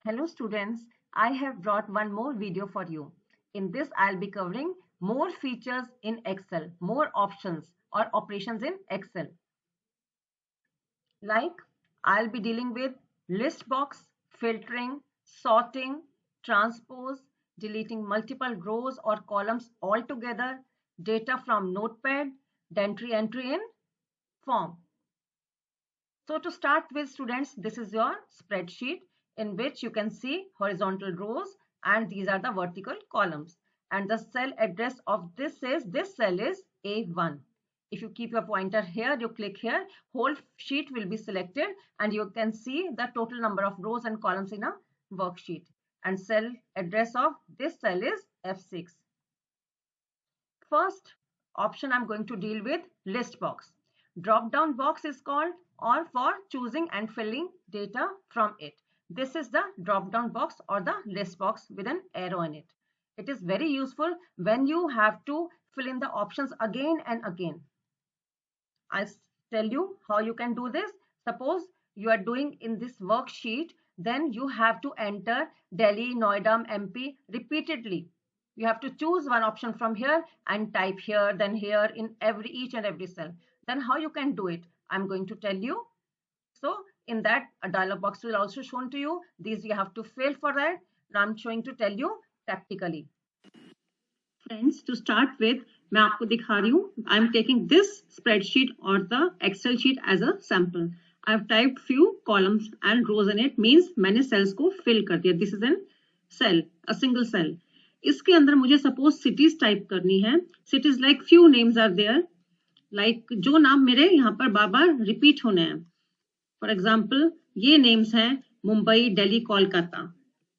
Hello students, I have brought one more video for you. In this, I'll be covering more features in Excel, more options or operations in Excel. Like, I'll be dealing with list box, filtering, sorting, transpose, deleting multiple rows or columns altogether, data from Notepad, entry in form. So to start with students, this is your spreadsheet in which you can see horizontal rows and these are the vertical columns. And the cell address of this cell is A1. If you keep your pointer here, you click here, whole sheet will be selected and you can see the total number of rows and columns in a worksheet. And cell address of this cell is F6. First option I'm going to deal with list box. Drop down box is called or for choosing and filling data from it. This is the drop down box or the list box with an arrow in it. It is very useful when you have to fill in the options again and again. I'll tell you how you can do this. Suppose you are doing in this worksheet, then you have to enter Delhi, Noida, MP repeatedly. You have to choose one option from here and type here, then here in each and every cell. Then how you can do it? I'm going to tell you. So in that, a dialog box will also shown to you. These you have to fill for that. Now I'm showing to tell you practically. Friends, to start with, मैं आपको दिखा रही हूँ. I'm taking this spreadsheet or the Excel sheet as a sample. I've typed few columns and rows in it. Means मैंने cells को fill कर दिया. This is an cell, a single cell. इसके अंदर मुझे suppose cities type करनी है. Cities like few names are there. Like जो नाम मेरे यहाँ पर बार-बार repeat होने हैं. For example, ये names हैं मुंबई, दिल्ली, कोलकाता.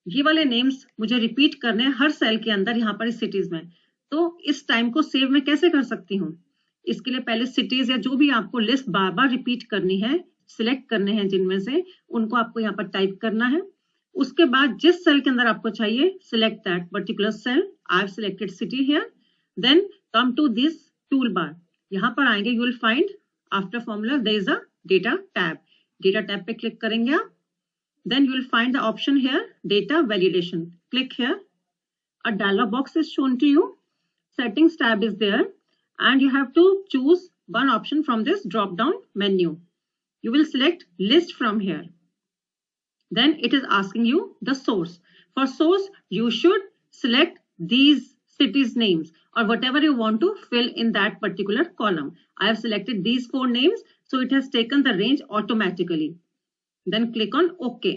ये वाले नेम्स मुझे रिपीट करने हैं हर सेल के अंदर यहाँ पर इस सिटीज में. तो इस टाइम को सेव मैं कैसे कर सकती हूँ? इसके लिए पहले सिटीज या जो भी आपको लिस्ट बार बार रिपीट करनी है, सिलेक्ट करने हैं जिनमें से, उनको आपको यहाँ पर टाइप करना है. उसके बाद जिस सेल के अंदर आपको चाहिए, select that particular cell. I have selected city here. Then come to this tool bar. यहाँ पर आएंगे, you will find after formula there is a data tab. Data tab पे क्लिक करेंगे आप. Then you will find the option here, data validation. Click here. A dialog box is shown to you. Settings tab is there and you have to choose one option from this drop down menu. You will select list from here. Then it is asking you the source. For source, you should select these cities names or whatever you want to fill in that particular column. I have selected these 4 names, so it has taken the range automatically. Then click on OK.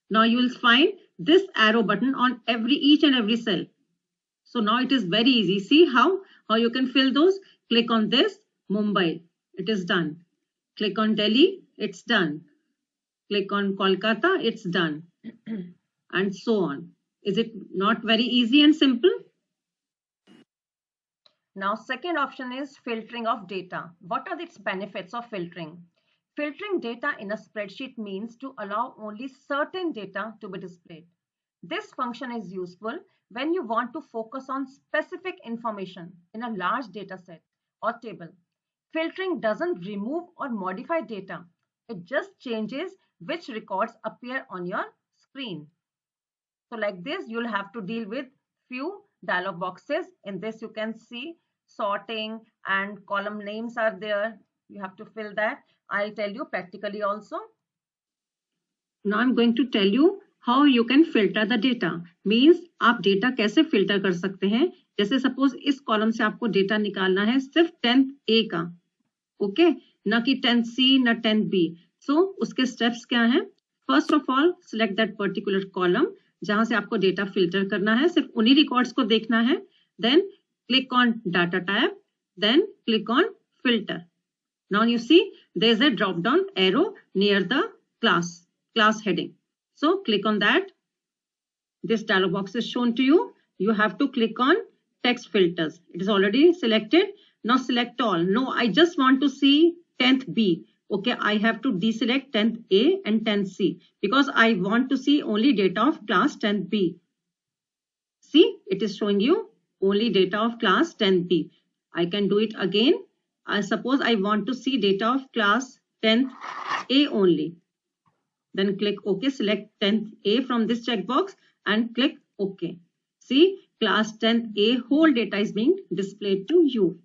Now you will find this arrow button on each and every cell. So now it is very easy. See how you can fill those. Click on this, Mumbai. It is done. Click on Delhi. It's done. Click on Kolkata. It's done. And so on. Is it not very easy and simple? Now second option is filtering of data. What are its benefits of filtering? Filtering data in a spreadsheet means to allow only certain data to be displayed. This function is useful when you want to focus on specific information in a large data set or table. Filtering doesn't remove or modify data. It just changes which records appear on your screen. So like this, you'll have to deal with few dialog boxes. In this, you can see sorting and column names are there. You have to fill that. I'll tell you practically also. Now I'm going to tell you how you can filter the data. Means आप data कैसे filter कर सकते हैं. जैसे suppose इस column से आपको data निकालना है सिर्फ 10th A का, ओके, ना कि 10th C ना 10th B. सो उसके स्टेप्स क्या हैं? First of all select that particular column जहां से आपको डेटा फिल्टर करना है. सिर्फ उन्हीं रिकॉर्ड्स को देखना है. Then click on data tab. Then click on filter. Now you see there is a drop down arrow near the class heading. So click on that. This dialog box is shown to you. You have to click on text filters. It is already selected. Now select all. No, I just want to see 10th B. Okay, I have to deselect 10th A and 10th C because I want to see only data of class 10th B. See, it is showing you only data of class 10th B. I can do it again. I suppose I want to see data of class 10th A only. then click OK. Select 10th A from this checkbox and click OK. See, class 10th A whole data is being displayed to you.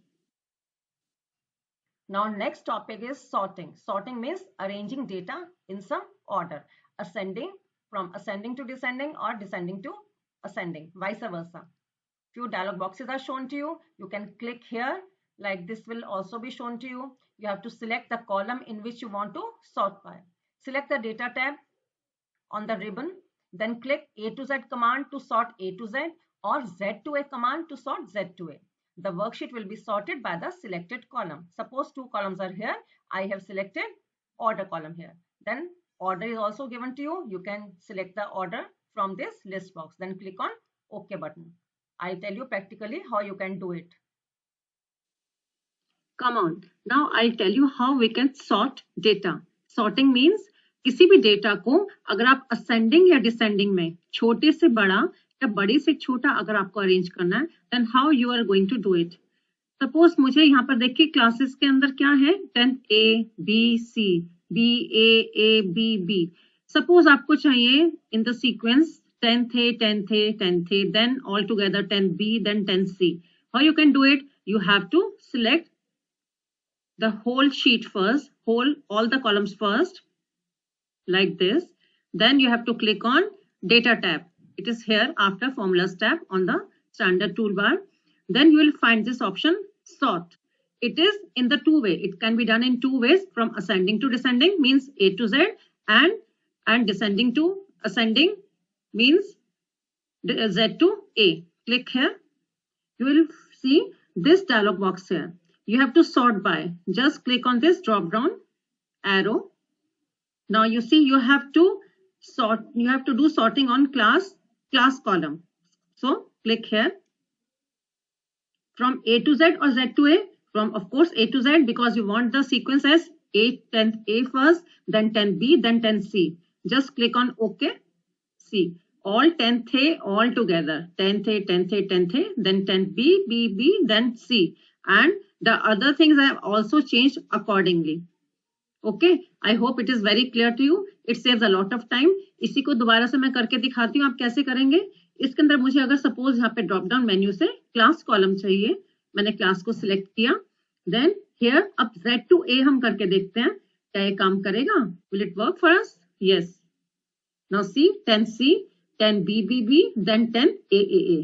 Now next topic is sorting. Sorting means arranging data in some order, ascending from ascending to descending or descending to ascending, vice versa. Few dialog boxes are shown to you. You can click here, like this will also be shown to you. You have to select the column in which you want to sort by. Select the data tab on the ribbon, then click A to Z command to sort A to Z or Z to A command to sort Z to A. The worksheet will be sorted by the selected column. Suppose two columns are here. I have selected order column here. Then order is also given to you. You can select the order from this list box. Then click on OK button. I'll tell you practically how you can do it. Come on. Now I'll tell you how we can sort data. Sorting means किसी भी data को अगर आप ascending या descending में छोटे से बड़ा या बड़े से छोटा अगर आपको अरेंज करना है, then how you are going to do it. Suppose मुझे यहाँ पर देखिए क्लासेस के अंदर क्या है, 10th A, B, C, B, A, B, B. Suppose आपको चाहिए in the sequence 10th A, 10th A, 10th A, then all together 10th B, then 10th C. How you can do it? You have to select the whole sheet first, all the columns first, like this. Then you have to click on data tab. It is here after formulas tab on the standard toolbar. Then you will find this option sort. It is in the two way. It can be done in two ways, from ascending to descending means A to Z, and descending to ascending means Z to A. Click here. You will see this dialog box here. You have to sort by. Just click on this drop down arrow. Now you see you have to sort. You have to do sorting on class column. So click here. From A to Z or Z to A? From, of course, A to Z, because you want the sequence as 10th A first, then 10th B, then 10th C. Just click on OK. See, all 10th A all together. 10th A, 10th A, 10th A, then 10th B, B, B, then C. And the other things I have also changed accordingly. Okay, I hope it is very clear to you. It saves a lot of time. इसी को दोबारा से मैं करके दिखाती हूँ आप कैसे करेंगे. इसके अंदर मुझे अगर सपोज यहाँ पे ड्रॉप डाउन मेन्यू से क्लास कॉलम चाहिए, मैंने क्लास को सिलेक्ट किया, देन हियर अब Z to A हम करके देखते हैं क्या ये काम करेगा. Will it work for us? Yes. Now see 10C, 10BBB, देन 10AAA.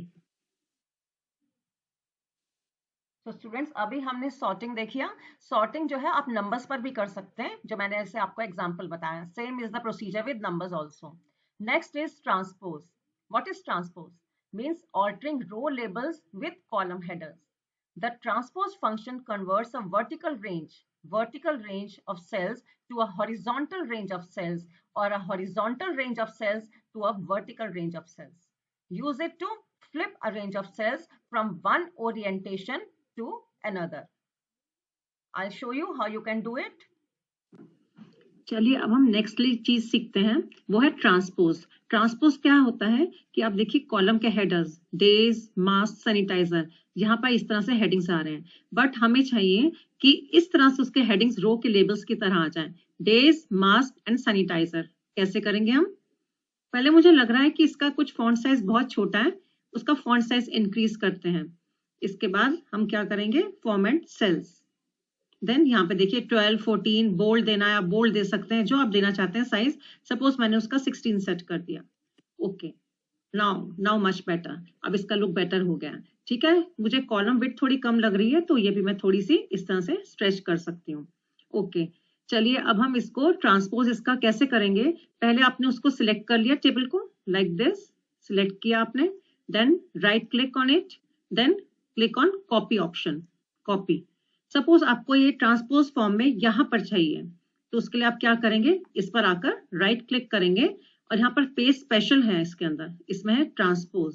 तो स्टूडेंट्स अभी हमने सॉर्टिंग देखी. सॉर्टिंग जो है आप नंबर्स पर भी कर सकते हैं, जो मैंने ऐसे आपको एग्जांपल बताया. Same is the procedure with numbers also. Next is transpose. What is transpose? Means altering row labels with column headers. The transpose function converts a vertical range of cells to a horizontal range of cells, or a horizontal range of cells to a vertical range of cells. Use it to flip a range of cells from one orientation to another. I'll show you how you can do it. चलिए अब हम next चीज सीखते हैं, वो है transpose. Transpose क्या होता है कि आप देखिए कॉलम के हेडर्स डेज, मास्क, सैनिटाइजर, यहाँ पर इस तरह से हेडिंग्स आ रहे हैं, बट हमें चाहिए कि इस तरह से उसके हेडिंग्स रो के लेबल्स की तरह आ जाएं. डेज, मास्क एंड सैनिटाइजर कैसे करेंगे हम? पहले मुझे लग रहा है कि इसका कुछ फॉन्ट साइज बहुत छोटा है, उसका फॉन्ट साइज इंक्रीज करते हैं. इसके बाद हम क्या करेंगे, फॉर्मेट सेल्स. देन यहाँ पे देखिए 12, 14 बोल्ड देना है, आप बोल्ड दे सकते हैं जो आप देना चाहते हैं साइज. सपोज मैंने उसका 16 सेट कर दिया. Okay, now much better. अब इसका लुक बेटर हो गया. ठीक है, मुझे कॉलम विड्थ थोड़ी कम लग रही है तो ये भी मैं थोड़ी सी इस तरह से स्ट्रेच कर सकती हूँ. ओके, चलिए अब हम इसको ट्रांसपोज इसका कैसे करेंगे. पहले आपने उसको सिलेक्ट कर लिया टेबल को, लाइक दिस सिलेक्ट किया आपने, then right click on it, then click on copy option, copy. Suppose आपको ये ट्रांसपोज फॉर्म में यहाँ पर चाहिए, तो उसके लिए आप क्या करेंगे, इस पर आकर राइट क्लिक करेंगे और यहाँ पर पेज स्पेशल है, इसके अंदर इसमें है ट्रांसपोज.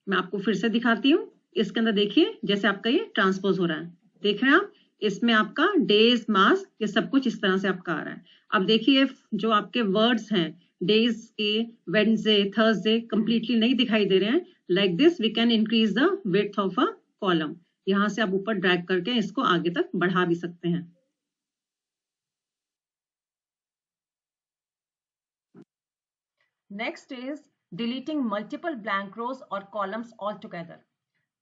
मैं आपको फिर से दिखाती हूँ. इसके अंदर देखिए जैसे आपका ये ट्रांसपोज हो रहा है, देख रहे हैं आप, इसमें आपका डेज, मास्क, ये सब कुछ इस तरह से आपका आ रहा है. अब देखिए जो आपके वर्ड्स हैं डेज के, वेडनेसडे, थर्सडे कंप्लीटली नहीं दिखाई दे रहे हैं. Like this we can increase the width of a column. यहां से आप ऊपर ड्रैग करके इसको आगे तक बढ़ा भी सकते हैं. Next is deleting multiple blank rows or columns altogether.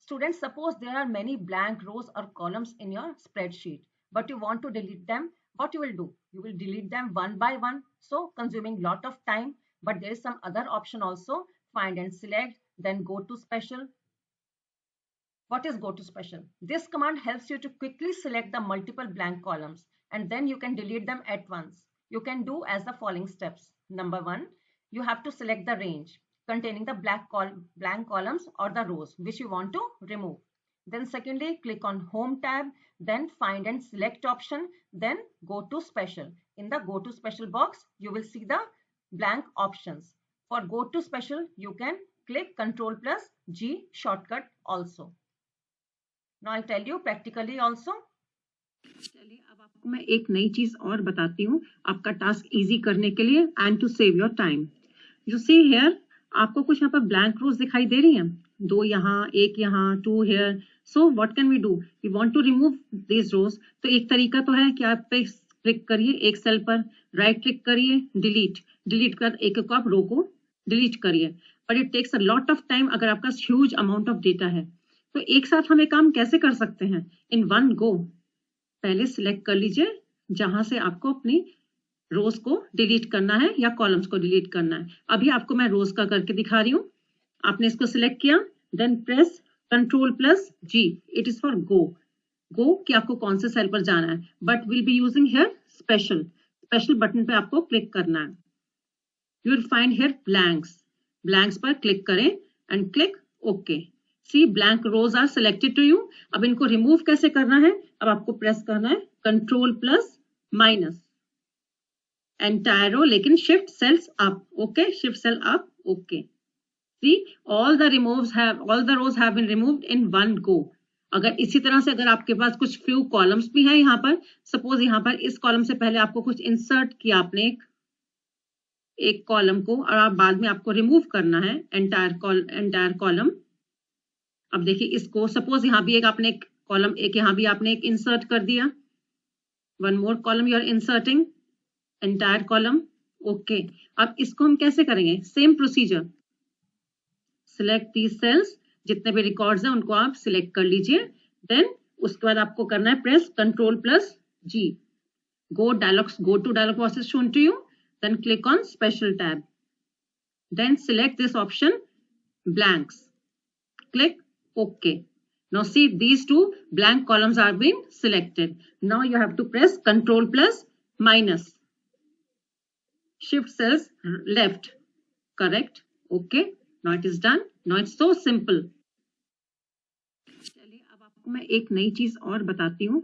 Students, suppose there are many blank rows or columns in your spreadsheet, but you want to delete them. What you will do? You will delete them one by one, so consuming lot of time. But there is some other option also, find and select, then go to special. What is go to special? This command helps you to quickly select the multiple blank columns and then you can delete them at once. You can do as the following steps. Number 1, you have to select the range containing the blank columns or the rows which you want to remove. Then secondly, click on Home tab, then find and select option, then go to special. In the go to special box, you will see the blank options. For go to special, you can click Ctrl plus G shortcut also. Now I tell you practically also. चलिए अब आपको मैं एक नई चीज और बताती हूँ आपका टास्क इजी करने के लिए and to save your time. You see here, आपको कुछ यहाँ पर ब्लैंक रोज दिखाई दे रही हैं, 2 यहाँ, 1 यहाँ, 2 here. So what can we do? We want to remove this rows. तो एक तरीका तो है कि आप पे क्लिक करिए एक सेल पर, राइट क्लिक करिए, डिलीट कर एक आप रो को डिलीट करिए. But it takes a lot of time अगर आपका ह्यूज अमाउंट ऑफ डेटा है. तो एक साथ हम एक काम कैसे कर सकते हैं? इन वन गो पहले सिलेक्ट कर लीजिए जहां से आपको अपनी रोज को डिलीट करना है या कॉलम्स को डिलीट करना है. अभी आपको मैं रोज का करके दिखा रही हूँ. आपने इसको सिलेक्ट किया, then press Ctrl plus G. It is for go कि आपको कौन से सेल पर जाना है. But will be using here special button पे आपको क्लिक करना है. You will find here blanks पर क्लिक करें and click okay. See blank rows are selected to you. अब इनको रिमूव कैसे करना है? अब आपको प्रेस करना है Ctrl plus minus entire row, लेकिन shift cells up. Okay, shift cell up. Okay, see all the rows have been removed in one go. अगर इसी तरह से अगर आपके पास कुछ फ्यू कॉलम्स भी हैं यहाँ पर, सपोज यहाँ पर इस कॉलम से पहले आपको कुछ इंसर्ट किया आपने एक कॉलम को और आप बाद में आपको रिमूव करना है एंटायर कॉलम. अब देखिए इसको, सपोज यहाँ भी एक आपने एक कॉलम, एक यहाँ भी आपने एक इंसर्ट कर दिया. One more column you are inserting entire column. Okay, अब इसको हम कैसे करेंगे? Same procedure. Select these cells, जितने भी रिकॉर्ड्स हैं उनको आप सिलेक्ट कर लीजिए. देन उसके बाद आपको करना है press Ctrl plus G. go to dialog box is shown to you. Then click on special tab. Then select this option blanks. Click OK. Now see, these two blank columns are being selected. Now you have to press Ctrl plus minus. Shift cells left. Correct. OK. Now it is done. Now it's so simple. चलिए अब आपको मैं एक नई चीज और बताती हूँ.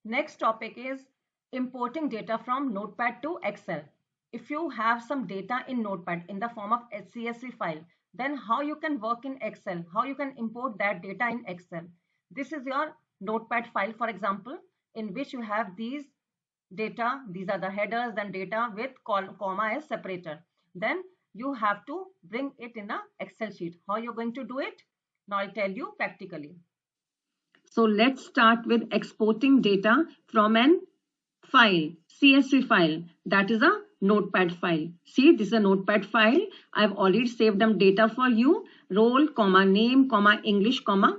Next topic is importing data from Notepad to Excel. If you have some data in Notepad in the form of CSV file, then how you can work in Excel, how you can import that data in Excel. This is your Notepad file, for example, in which you have these data. These are the headers and data with comma as separator. Then you have to bring it in a Excel sheet. How you're going to do it? Now I'll tell you practically. So let's start with exporting data from an file, CSV file, that is a Notepad file. See, this is a Notepad file. I've already saved them data for you. Role, comma, name, comma, English, comma,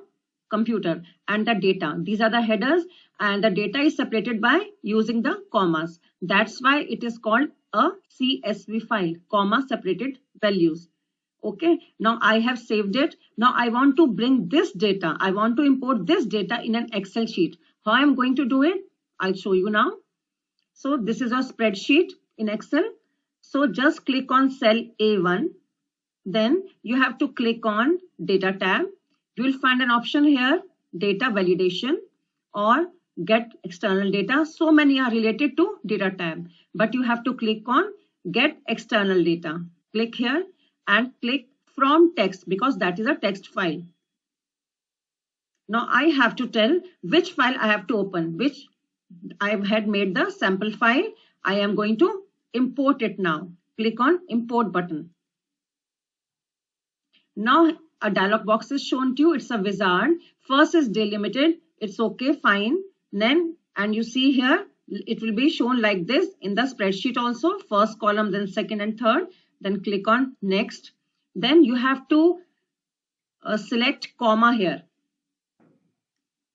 computer, and the data. These are the headers, and the data is separated by using the commas. That's why it is called a CSV file, comma separated values. Okay, now I have saved it. Now I want to bring this data. I want to import this data in an Excel sheet. How I am going to do it? I'll show you now. So this is a spreadsheet in Excel. So just click on cell A1. Then you have to click on data tab. You will find an option here, data validation or get external data. So many are related to data tab, but you have to click on get external data. Click here and click from text because that is a text file. Now I have to tell which file I have to open, which I had made the sample file. I am going to import it now. Click on import button. Now a dialog box is shown to you. It's a wizard. First is delimited. It's okay, fine. Then, and you see here it will be shown like this in the spreadsheet also. First column, then second and third. Then click on next. Then you have to select comma here.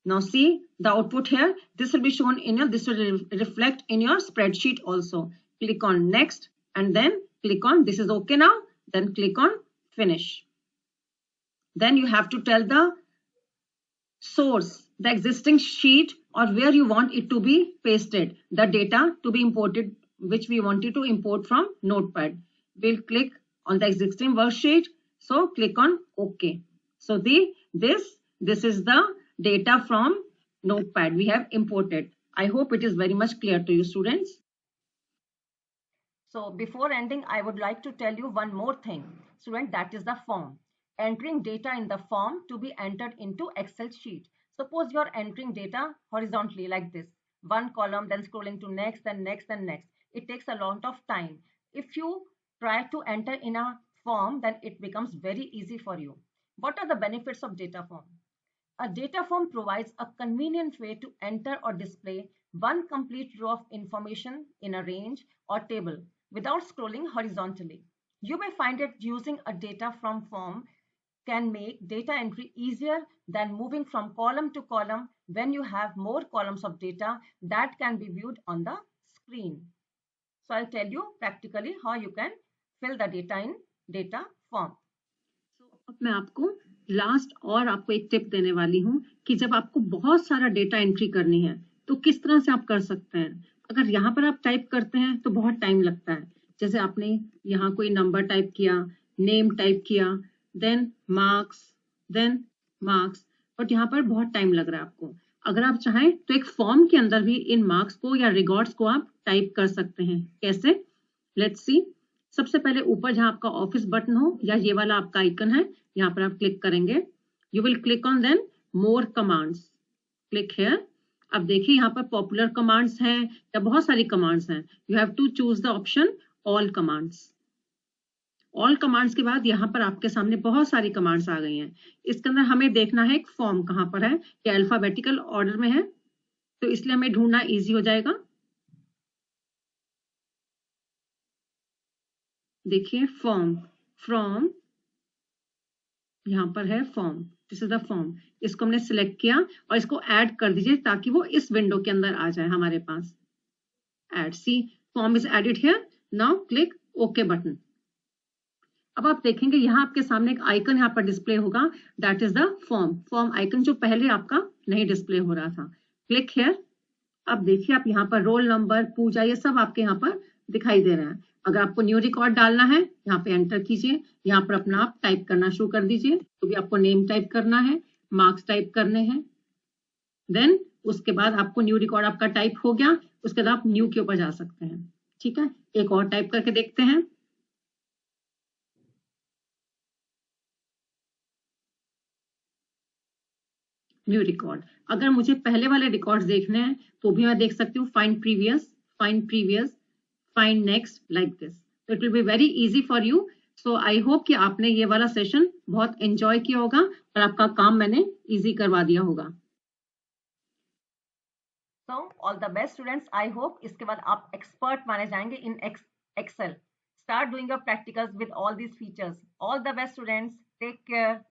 Now see the output here. This will be shown in your, this will reflect in your spreadsheet also. Click on next and then click on this is okay now. Then click on finish. Then you have to tell the source, the existing sheet or where you want it to be pasted, the data to be imported, which we wanted to import from Notepad. We'll click on the existing worksheet. So click on OK. So this is the data from Notepad we have imported. I hope it is very much clear to you, students. So before ending, I would like to tell you one more thing, student, that is the form. Entering data in the form to be entered into Excel sheet. Suppose you are entering data horizontally like this, one column, then scrolling to next, then next, then next. It takes a lot of time. If you try to enter in a form, then it becomes very easy for you. What are the benefits of data form? A data form provides a convenient way to enter or display one complete row of information in a range or table without scrolling horizontally. You may find that using a data from form can make data entry easier than moving from column to column when you have more columns of data that can be viewed on the screen. So I'll tell you practically how you can fill the data in data form. अब मैं आपको last और आपको एक tip देने वाली हूँ कि जब आपको बहुत सारा डेटा एंट्री करनी है तो किस तरह से आप कर सकते हैं। अगर यहाँ पर आप टाइप करते हैं तो बहुत टाइम लगता है। जैसे आपने यहाँ कोई नंबर टाइप किया, नेम टाइप किया, देन मार्क्स, बट यहाँ पर बहुत टाइम लग रहा है आपको। अगर आप चाहें तो एक फॉर्म के अंदर भी इन मार्क्स को या रिकॉर्ड्स को आप टाइप कर सकते हैं। कैसे? Let's see. सबसे पहले ऊपर जहां आपका ऑफिस बटन हो या ये वाला आपका आइकन है, यहाँ पर आप क्लिक करेंगे। You will click on then more commands, click here. अब देखिए यहाँ पर पॉपुलर कमांड्स हैं या बहुत सारी कमांड्स हैं। You have to choose the option all commands. All commands के बाद यहाँ पर आपके सामने बहुत सारी कमांड्स आ गई हैं। इसके अंदर हमें देखना है एक फॉर्म कहाँ पर है, या अल्फाबेटिकल ऑर्डर में है, तो इसलिए हमें ढूंढना इजी हो जाएगा। देखिए फॉर्म, फ्रॉम, यहाँ पर है form, this is the form. इसको हमने सिलेक्ट किया और इसको ऐड कर दीजिए ताकि वो इस विंडो के अंदर आ जाए हमारे पास। Add, see form is added here. Now click okay button. अब आप देखेंगे यहाँ आपके सामने एक आइकन यहाँ पर डिस्प्ले होगा, that is the form icon, जो पहले आपका नहीं डिस्प्ले हो रहा था। Click here. अब देखिए आप यहाँ पर रोल नंबर, पूजा, ये सब आपके यहाँ पर दिखाई दे रहा है। अगर आपको न्यू रिकॉर्ड डालना है, यहाँ पे एंटर कीजिए। यहाँ पर अपना आप टाइप करना शुरू कर दीजिए। तो भी आपको नेम टाइप करना है, मार्क्स टाइप करने हैं। देन उसके बाद आपको न्यू रिकॉर्ड आपका टाइप हो गया, उसके बाद आप न्यू के ऊपर जा सकते हैं। ठीक है, एक और टाइप करके देखते हैं। New record. अगर मुझे पहले वाले रिकॉर्ड्स देखने हैं तो भी मैं देख सकती हूँ, find previous, find next, like this. तो it will be very easy for you. So I hope कि आपने ये वाला सेशन बहुत एंजॉय किया होगा और आपका काम मैंने इजी करवा दिया होगा। So all the best students. I hope इसके बाद आप expert माने जाएंगे in Excel. Start doing your practicals with all these features. All the best students. Take care.